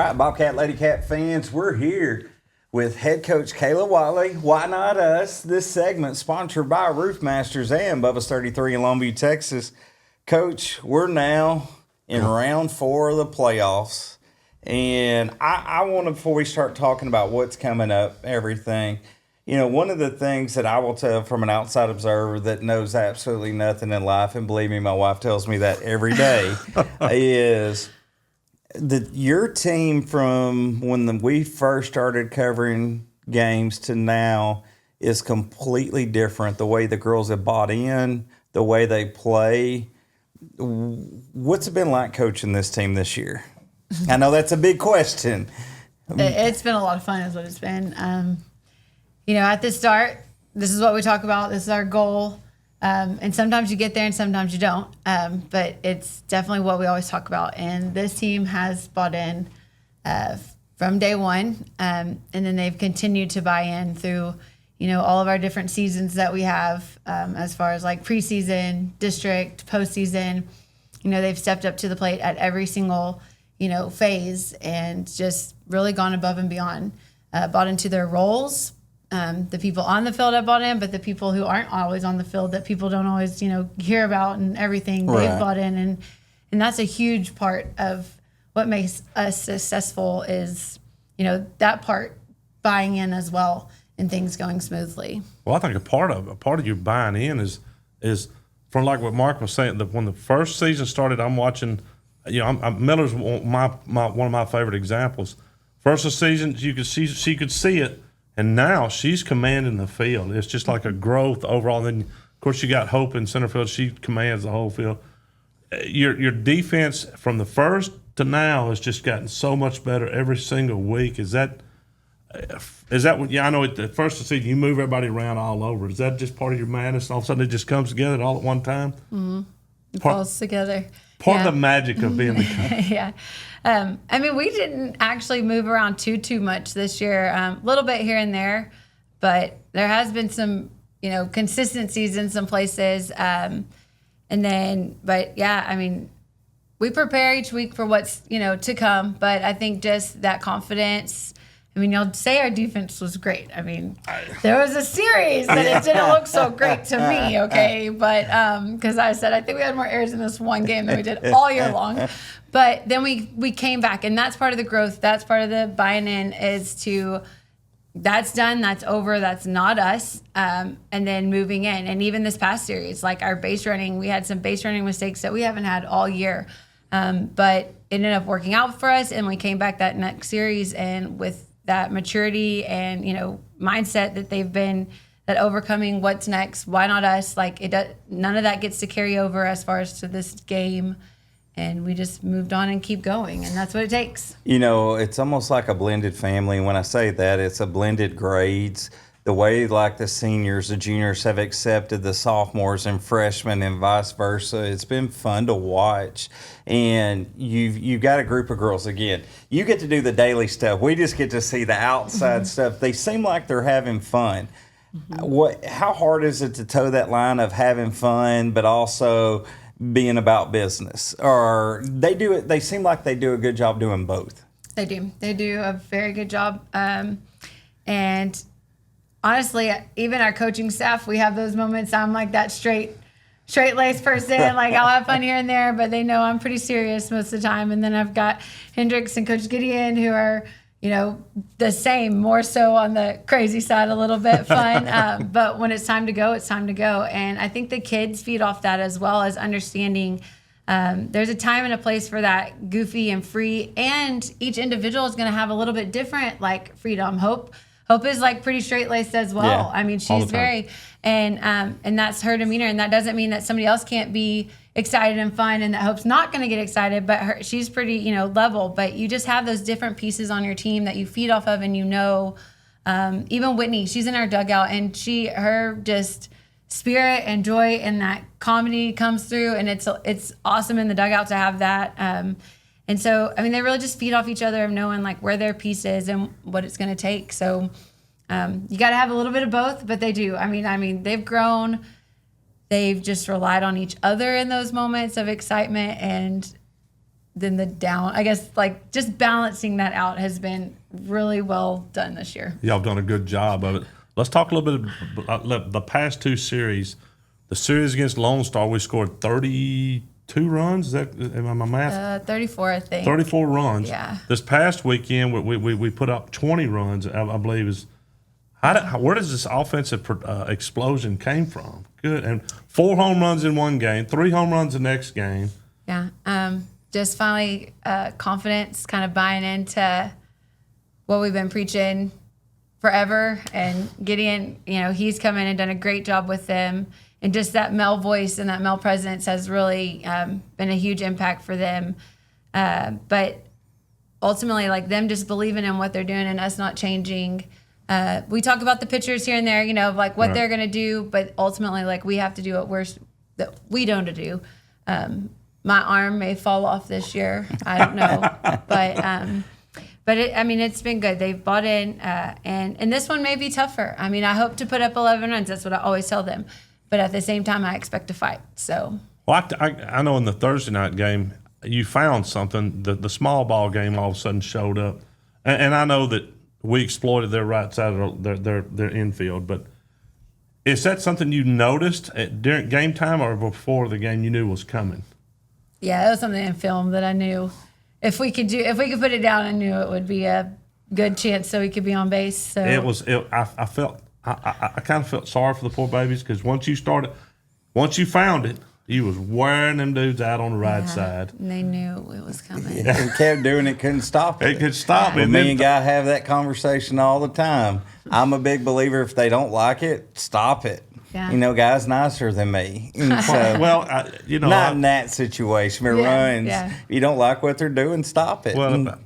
All right, Bobcat, Lady Cat fans, we're here with head coach Kayla Whatley. Why not us? This segment sponsored by Roof Masters and Bubba's 33 in Longview, Texas. Coach, we're now in round 4 of the playoffs. And I want to, before we start talking about what's coming up, everything, you know, one of the things that I will tell from an outside observer that knows absolutely nothing in life, and believe me, my wife tells me that every day, is that your team from when we first started covering games to now is completely different. The way the girls have bought in, the way they play. What's it been like coaching this team this year? I know that's a big question. It's been a lot of fun is what it's been. You know, at the start, this is what we talk about. This is our goal. And sometimes you get there and sometimes you don't. But it's definitely what we always talk about. And this team has bought in from day one. And then they've continued to buy in through, you know, all of our different seasons that we have as far as like preseason, district, postseason. You know, they've stepped up to the plate at every single, you know, phase and just really gone above and beyond. Bought into their roles. The people on the field have bought in, but the people who aren't always on the field that people don't always, you know, hear about and everything, right, they've bought in. And that's a huge part of what makes us successful is, you know, that part buying in as well and things going smoothly. Well, I think a part of you buying in is from like what Marc was saying, that when the first season started, I'm watching, you know, Miller's one of my favorite examples. First of the season, she could see it. And now she's commanding the field. It's just like a growth overall. And then, of course, you got Hope in center field. She commands the whole field. Your defense from the first to now has just gotten so much better every single week. Is that what? Yeah, I know at the first of the season you move everybody around all over. Is that just part of your madness? All of a sudden it just comes together all at one time. Mm-hmm. It falls together. Part of the magic of being the coach. Yeah. I mean, we didn't actually move around too much this year. A little bit here and there, but there has been some, you know, consistencies in some places. But yeah, I mean, we prepare each week for what's, you know, to come. But I think just that confidence. I mean, you'll say our defense was great. I mean, there was a series that it didn't look so great to me, okay? But because I said, I think we had more errors in this one game than we did all year long. But then we came back, and that's part of the growth. That's part of the buying in is to, that's done, that's over, that's not us, and then moving in. And even this past series, like our base running, we had some base running mistakes that we haven't had all year. But it ended up working out for us, and we came back that next series, and with that maturity and, you know, mindset that they've been, that overcoming what's next, why not us, like it does, none of that gets to carry over as far as to this game, and we just moved on and keep going, and that's what it takes. You know, it's almost like a blended family. When I say that, it's a blended grades. The way like the seniors, the juniors have accepted the sophomores and freshmen and vice versa. It's been fun to watch. And you've got a group of girls, again, you get to do the daily stuff. We just get to see the outside stuff. They seem like they're having fun. How hard is it to toe that line of having fun but also being about business? Or they seem like they do a good job doing both. They do a very good job. And honestly, even our coaching staff, we have those moments. I'm like that straight-laced person. Like, I'll have fun here and there, but they know I'm pretty serious most of the time. And then I've got Hendricks and Coach Gideon who are, you know, the same, more so on the crazy side, a little bit fun. But when it's time to go, it's time to go. And I think the kids feed off that as well as understanding there's a time and a place for that goofy and free. And each individual is going to have a little bit different, like, freedom. Hope is like pretty straight-laced as well. Yeah, I mean, she's very, and that's her demeanor. And that doesn't mean that somebody else can't be excited and fun and that Hope's not going to get excited, but she's pretty, you know, level. But you just have those different pieces on your team that you feed off of, and you know, even Whitney, she's in our dugout, and her just spirit and joy and that comedy comes through, and it's awesome in the dugout to have that. And so, I mean, they really just feed off each other of knowing like where their piece is and what it's going to take. So you got to have a little bit of both, but they do. I mean, they've grown. They've just relied on each other in those moments of excitement, and than the down. I guess like just balancing that out has been really well done this year. Y'all have done a good job of it. Let's talk a little bit about the past two series. The series against Lone Star, we scored 32 runs. Is that my math? 34, I think. 34 runs. Yeah. This past weekend, we put up 20 runs. I believe is. Where does this offensive explosion came from? Good, and 4 home runs in one game, 3 home runs the next game. Yeah. Just finally confidence, kind of buying into what we've been preaching forever. And Gideon, he's come in and done a great job with them. And just that male voice and that male presence has really been a huge impact for them. But ultimately, like them just believing in what they're doing and us not changing. We talk about the pitchers here and there, of like what they're going to do, but ultimately, like we have to do what we don't do. My arm may fall off this year. I don't know, but it's been good. They've bought in, and this one may be tougher. I hope to put up 11 runs. That's what I always tell them. But at the same time, I expect to fight. So. Well, I know in the Thursday night game, you found something. The small ball game all of a sudden showed up, and I know that we exploited their right side of their infield. But is that something you noticed during game time or before the game you knew was coming? Yeah, it was something in film that I knew if we could put it down, I knew it would be a good chance so we could be on base. So I kind of felt sorry for the poor babies because once you found it, you was wearing them dudes out on the right side. And they knew it was coming. Yeah, and kept doing it, couldn't stop it. It could stop it. Me and Guy have that conversation all the time. I'm a big believer if they don't like it, stop it. Yeah. Guy's nicer than me. And so, not in that situation, but runs. Yeah. If you don't like what they're doing, stop it. Well,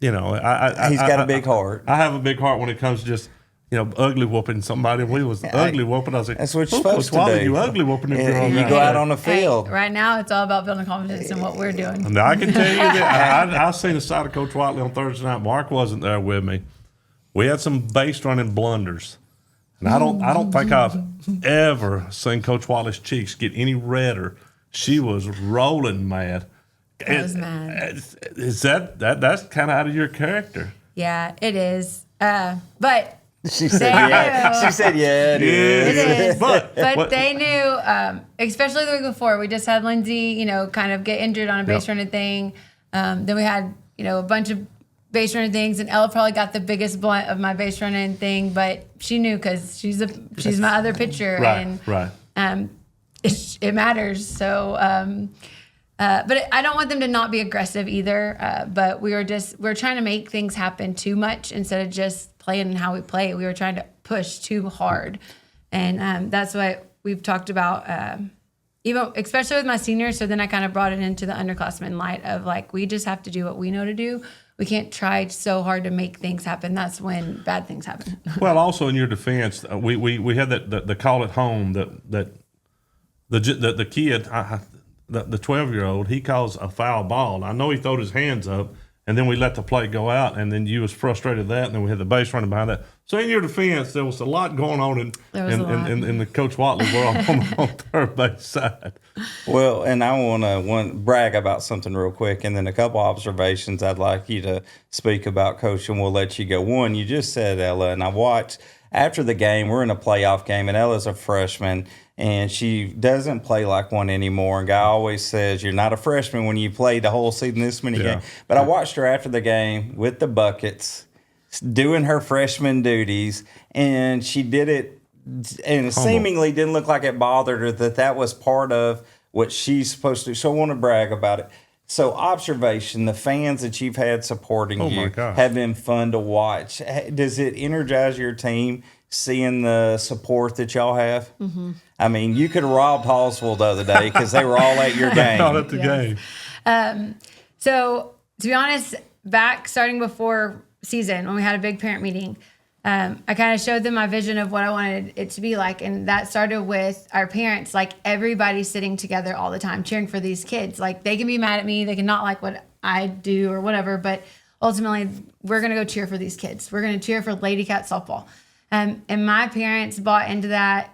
he's got a big heart. I have a big heart when it comes to just ugly whooping somebody. We was ugly whooping. I was like, that's what you're supposed to do. You ugly whooping if you're on you go out on the field. Hey, right now, it's all about building confidence in what we're doing. Now, I can tell you that I seen the side of Coach Whatley on Thursday night. Marc wasn't there with me. We had some base running blunders, and I don't think I've ever seen Coach Whatley's cheeks get any redder. She was rolling mad. I was mad. Is that's kind of out of your character? Yeah, it is. But. She said, yeah. She said, yeah, it is. It is. But they knew, especially the week before, we just had Lindsay, kind of get injured on a base running thing. Then we had, a bunch of base running things, and Ella probably got the biggest blunt of my base running thing, but she knew because she's my other pitcher. Right. It matters. So, but I don't want them to not be aggressive either. But we're trying to make things happen too much instead of just playing how we play. We were trying to push too hard. And that's what we've talked about, even especially with my seniors. So then I kind of brought it into the underclassmen light of like, we just have to do what we know to do. We can't try so hard to make things happen. That's when bad things happen. Well, also in your defense, we had the call at home that the kid, the 12-year-old, he calls a foul ball. I know he throwed his hands up, and then we let the play go out, and then you was frustrated at that, and then we had the base running behind that. So in your defense, there was a lot going on in the Coach Whatley world on third base side. Well, and I want to brag about something real quick, and then a couple observations I'd like you to speak about, Coach, and we'll let you go. One, you just said Ella, and I watched after the game. We're in a playoff game, and Ella's a freshman, and she doesn't play like one anymore. And Guy always says, you're not a freshman when you play the whole season this many games. But I watched her after the game with the buckets, doing her freshman duties, and she did it, and it seemingly didn't look like it bothered her that was part of what she's supposed to do. So I want to brag about it. So observation, the fans that you've had supporting you have been fun to watch. Does it energize your team seeing the support that y'all have? Mm-hmm. I mean, you could have robbed Hallsville the other day because they were all at your game. Not at the game. So to be honest, starting before season, when we had a big parent meeting, I kind of showed them my vision of what I wanted it to be like. And that started with our parents, like everybody sitting together all the time, cheering for these kids. Like they can be mad at me. They can not like what I do or whatever, but ultimately we're going to go cheer for these kids. We're going to cheer for Lady Cat softball. And my parents bought into that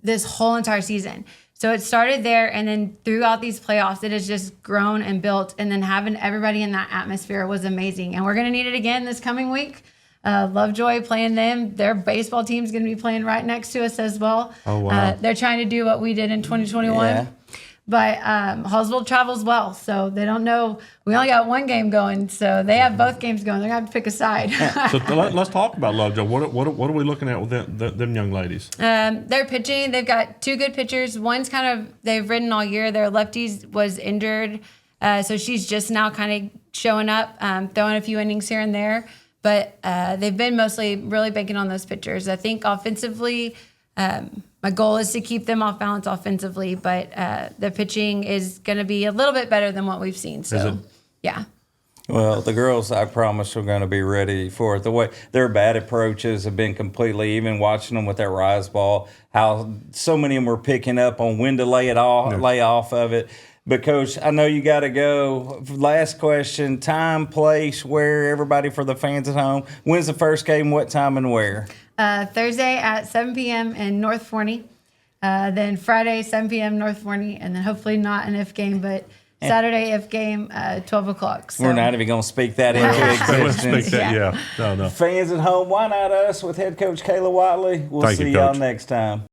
this whole entire season. So it started there, and then throughout these playoffs, it has just grown and built. And then having everybody in that atmosphere was amazing. And we're going to need it again this coming week. Lovejoy playing them. Their baseball team's going to be playing right next to us as well. Oh, wow. They're trying to do what we did in 2021. Yeah. But Hallsville travels well, so they don't know. We only got one game going, so they have both games going. They're going to have to pick a side. So let's talk about Lovejoy. What are we looking at with them young ladies? They're pitching. They've got two good pitchers. One's they've ridden all year. Their lefties was injured, so she's just now kind of showing up, throwing a few innings here and there. But they've been mostly really banking on those pitchers. I think offensively, my goal is to keep them off balance offensively, but the pitching is going to be a little bit better than what we've seen. So, yeah. Well, the girls, I promise, are going to be ready for it. The way their bat approaches have been completely, even watching them with that rise ball, how so many of them were picking up on when to lay off of it. But, Coach, I know you got to go. Last question, time, place, where, everybody for the fans at home. When's the first game, what time, and where? Thursday at 7 p.m. in North Forney. Then Friday, 7 p.m. North Forney. And then hopefully not an if game, but Saturday if game, 12 o'clock. So. We're not even going to speak that into existence. No. Fans at home, why not us with head coach Kayla Whatley? We'll see y'all next time.